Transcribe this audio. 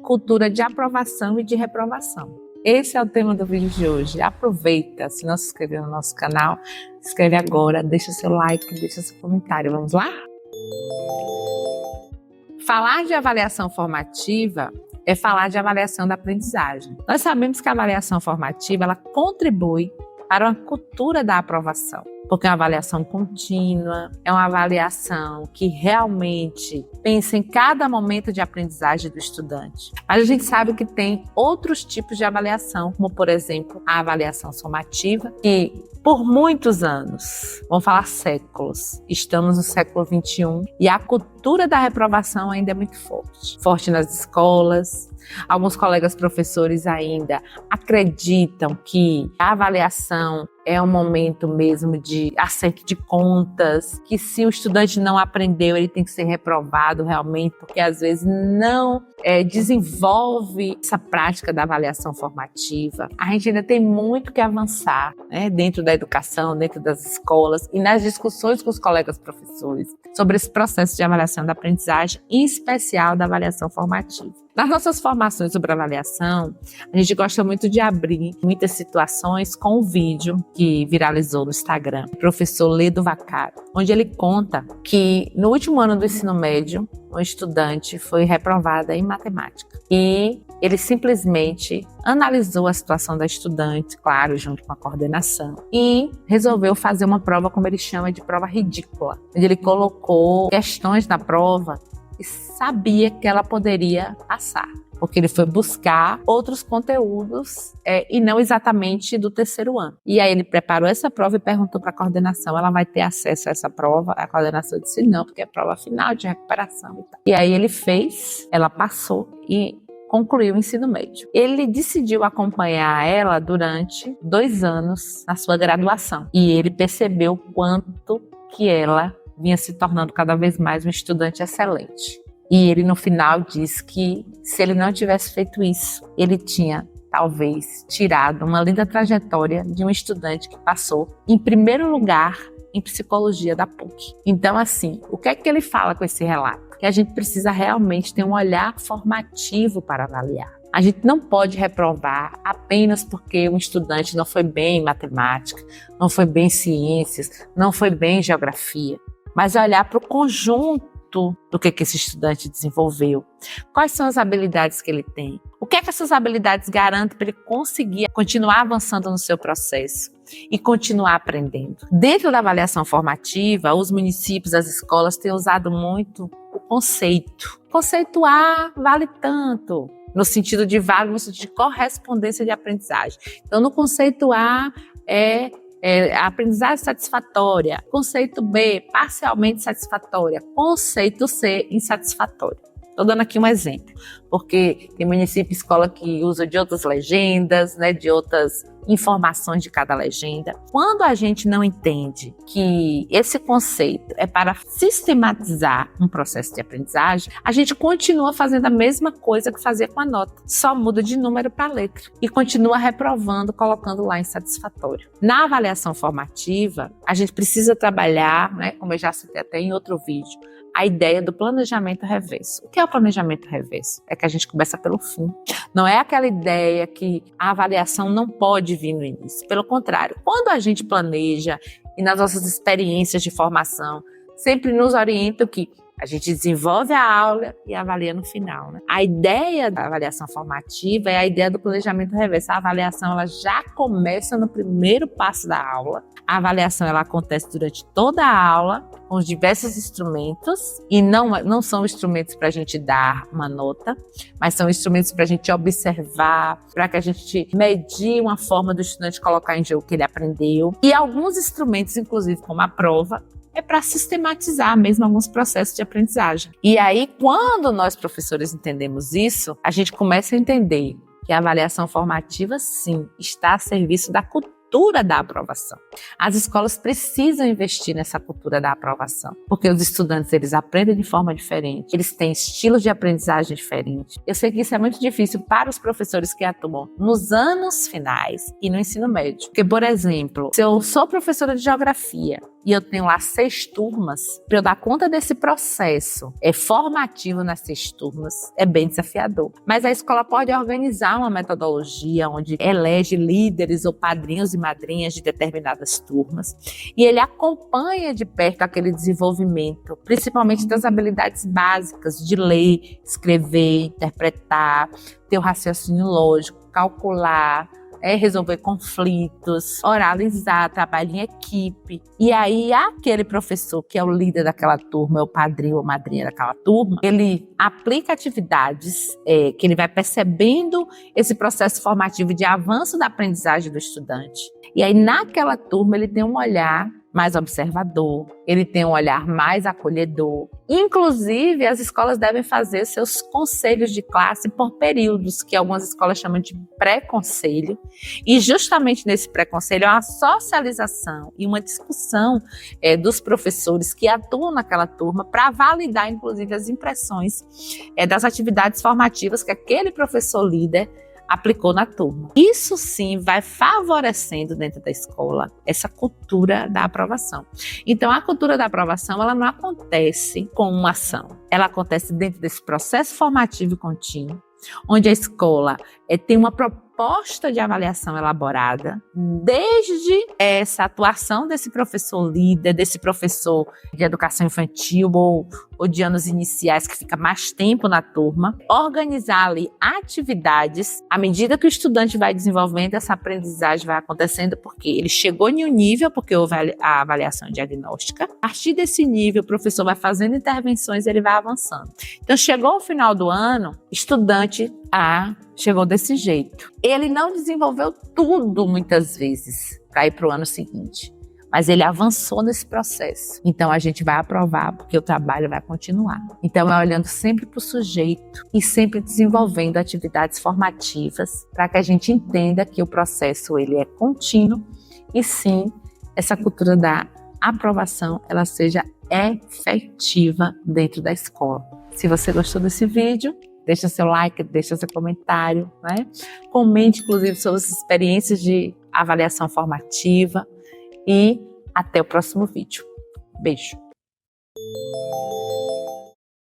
cultura de aprovação e de reprovação. Esse é o tema do vídeo de hoje. Aproveita, se não se inscreveu no nosso canal, se inscreve agora, deixa seu like, deixa seu comentário. Vamos lá? Falar de avaliação formativa é falar de avaliação da aprendizagem. Nós sabemos que a avaliação formativa ela contribui para uma cultura da aprovação, porque é uma avaliação contínua, é uma avaliação que realmente pensa em cada momento de aprendizagem do estudante. Mas a gente sabe que tem outros tipos de avaliação, como por exemplo a avaliação somativa, que por muitos anos, vamos falar séculos, estamos no século XXI e a cultura da reprovação ainda é muito forte. Forte nas escolas. Alguns colegas professores ainda acreditam que a avaliação é um momento mesmo de acerto de contas, que se o estudante não aprendeu, ele tem que ser reprovado realmente, porque às vezes não desenvolve essa prática da avaliação formativa. A gente ainda tem muito que avançar, né, dentro da educação, dentro das escolas e nas discussões com os colegas professores sobre esse processo de avaliação da aprendizagem, em especial da avaliação formativa. Nas nossas formações sobre avaliação, a gente gosta muito de abrir muitas situações com um vídeo que viralizou no Instagram, do professor Ledo Vaccaro, onde ele conta que no último ano do ensino médio, um estudante foi reprovada em matemática. E ele simplesmente analisou a situação da estudante, claro, junto com a coordenação, e resolveu fazer uma prova, como ele chama, de prova ridícula, onde ele colocou questões na prova e sabia que ela poderia passar, porque ele foi buscar outros conteúdos e não exatamente do terceiro ano. E aí ele preparou essa prova e perguntou para a coordenação, ela vai ter acesso a essa prova? A coordenação disse não, porque é prova final de recuperação e tal. E aí ele fez, ela passou e concluiu o ensino médio. Ele decidiu acompanhar ela durante 2 anos na sua graduação. E ele percebeu o quanto que ela vinha se tornando cada vez mais um estudante excelente. E ele no final diz que se ele não tivesse feito isso, ele tinha talvez tirado uma linda trajetória de um estudante que passou em primeiro lugar em psicologia da PUC. Então assim, o que é que ele fala com esse relato? Que a gente precisa realmente ter um olhar formativo para avaliar. A gente não pode reprovar apenas porque um estudante não foi bem em matemática, não foi bem em ciências, não foi bem em geografia, mas olhar para o conjunto do que esse estudante desenvolveu. Quais são as habilidades que ele tem? O que é que essas habilidades garantem para ele conseguir continuar avançando no seu processo e continuar aprendendo? Dentro da avaliação formativa, os municípios, as escolas têm usado muito o conceito. Conceito A vale tanto, no sentido de vale, no sentido de correspondência de aprendizagem. Então, no conceito A a aprendizagem satisfatória, conceito B, parcialmente satisfatória, conceito C, insatisfatório. Estou dando aqui um exemplo, porque tem município e escola que usa de outras legendas, né, de outras informações de cada legenda. Quando a gente não entende que esse conceito é para sistematizar um processo de aprendizagem, a gente continua fazendo a mesma coisa que fazia com a nota, só muda de número para letra e continua reprovando, colocando lá insatisfatório. Na avaliação formativa, a gente precisa trabalhar, né, como eu já citei até em outro vídeo, a ideia do planejamento reverso. O que é o planejamento reverso? É que a gente começa pelo fim. Não é aquela ideia que a avaliação não pode vir no início. Pelo contrário, quando a gente planeja e nas nossas experiências de formação, sempre nos orienta que a gente desenvolve a aula e avalia no final, né? A ideia da avaliação formativa é a ideia do planejamento reverso. A avaliação ela já começa no primeiro passo da aula. A avaliação ela acontece durante toda a aula, com os diversos instrumentos, e não são instrumentos para a gente dar uma nota, mas são instrumentos para a gente observar, para que a gente medir uma forma do estudante colocar em jogo o que ele aprendeu. E alguns instrumentos, inclusive como a prova, é para sistematizar mesmo alguns processos de aprendizagem. E aí, quando nós professores entendemos isso, a gente começa a entender que a avaliação formativa, sim, está a serviço da cultura da aprovação. As escolas precisam investir nessa cultura da aprovação, porque os estudantes eles aprendem de forma diferente, eles têm estilos de aprendizagem diferentes. Eu sei que isso é muito difícil para os professores que atuam nos anos finais e no ensino médio. Porque, por exemplo, se eu sou professora de geografia e eu tenho lá 6 turmas, para eu dar conta desse processo formativo nas 6 turmas, é bem desafiador. Mas a escola pode organizar uma metodologia onde elege líderes ou padrinhos e madrinhas de determinadas turmas e ele acompanha de perto aquele desenvolvimento, principalmente das habilidades básicas de ler, escrever, interpretar, ter o raciocínio lógico, calcular, resolver conflitos, oralizar, trabalhar em equipe. E aí, aquele professor que é o líder daquela turma, é o padrinho ou madrinha daquela turma, ele aplica atividades que ele vai percebendo esse processo formativo de avanço da aprendizagem do estudante. E aí, naquela turma, ele tem um olhar mais observador, ele tem um olhar mais acolhedor. Inclusive, as escolas devem fazer seus conselhos de classe por períodos, que algumas escolas chamam de pré-conselho. E justamente nesse pré-conselho há uma socialização e uma discussão dos professores que atuam naquela turma para validar, inclusive, as impressões das atividades formativas que aquele professor líder aplicou na turma. Isso sim vai favorecendo dentro da escola essa cultura da aprovação. Então, a cultura da aprovação ela não acontece com uma ação, ela acontece dentro desse processo formativo contínuo, onde a escola tem uma proposta de avaliação elaborada, desde essa atuação desse professor líder, desse professor de educação infantil ou de anos iniciais que fica mais tempo na turma, organizar ali atividades à medida que o estudante vai desenvolvendo, essa aprendizagem vai acontecendo porque ele chegou em um nível, porque houve a avaliação diagnóstica. A partir desse nível, o professor vai fazendo intervenções e ele vai avançando. Então, chegou ao final do ano, estudante chegou desse jeito. Ele não desenvolveu tudo muitas vezes para ir para o ano seguinte, mas ele avançou nesse processo. Então a gente vai aprovar porque o trabalho vai continuar. Então é olhando sempre para o sujeito e sempre desenvolvendo atividades formativas para que a gente entenda que o processo ele é contínuo e sim, essa cultura da aprovação ela seja efetiva dentro da escola. Se você gostou desse vídeo, deixa seu like, deixa seu comentário, né? Comente, inclusive, sobre as experiências de avaliação formativa e até o próximo vídeo. Beijo!